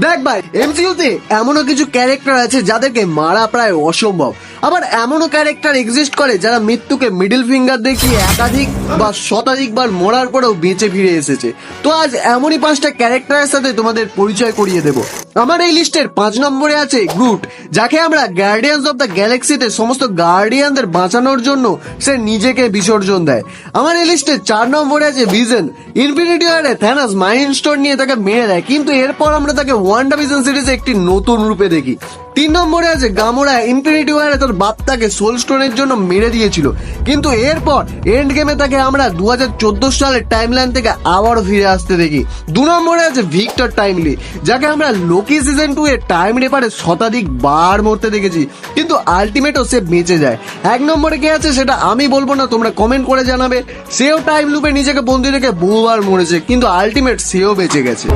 দেখ ভাই, এমসিইউতে এমনও কিছু ক্যারেক্টার আছে যাদেরকে মারা প্রায় অসম্ভব, আবার এমনও ক্যারেক্টার এক্সিস্ট করে যারা মৃত্যুকে মিডল ফিঙ্গার দেখিয়ে একাধিক বা শতাধিকবার মরার পরেও বেঁচে ফিরে এসেছে। তো আজ এমনই 5টা ক্যারেক্টারের সাথে তোমাদের পরিচয় করিয়ে দেব। আমার এই লিস্টের 5 নম্বরে আছে গ্রুট, যাকে আমরা গার্ডিয়ান্স অফ দ্য গ্যালাক্সিতে সমস্ত গার্ডিয়ানদের বাঁচানোর জন্য সে নিজেকে বিসর্জন দেয়। আমার এই লিস্টে 4 নম্বরে আছে ভিশন। ইনফিনিটি ওয়ারে থ্যানোস মাইন্ড স্টোন নিয়ে তাকে মেরে দেয়, কিন্তু এরপর আমরা তাকে ওয়ান্ডাভিশন সিরিজে একটি নতুন রূপে দেখি। 3 নম্বরে আছে গামোরা। ইনফিনিটি ওয়ারে তার বাপ্তাকে সোল স্টোনের জন্য মেরে দিয়েছিল, কিন্তু এরপর এন্ড গেমে তাকে আমরা 2014 সালের টাইমলাইন থেকে আবারও ফিরে আসতে দেখি। 2 নম্বরে আছে ভিক্টর টাইমলি, যাকে আমরা লোকি সিজন 2 এর টাইম রেপারে শতাধিক বার মরতে দেখেছি, কিন্তু আলটিমেটও সে বেঁচে যায়। 1 নম্বরে কে আছে সেটা আমি বলবো না, তোমরা কমেন্ট করে জানাবে। সেও টাইম লুপে নিজেকে বন্দি রেখে বহুবার মরেছে, কিন্তু আলটিমেট সেও বেঁচে গেছে।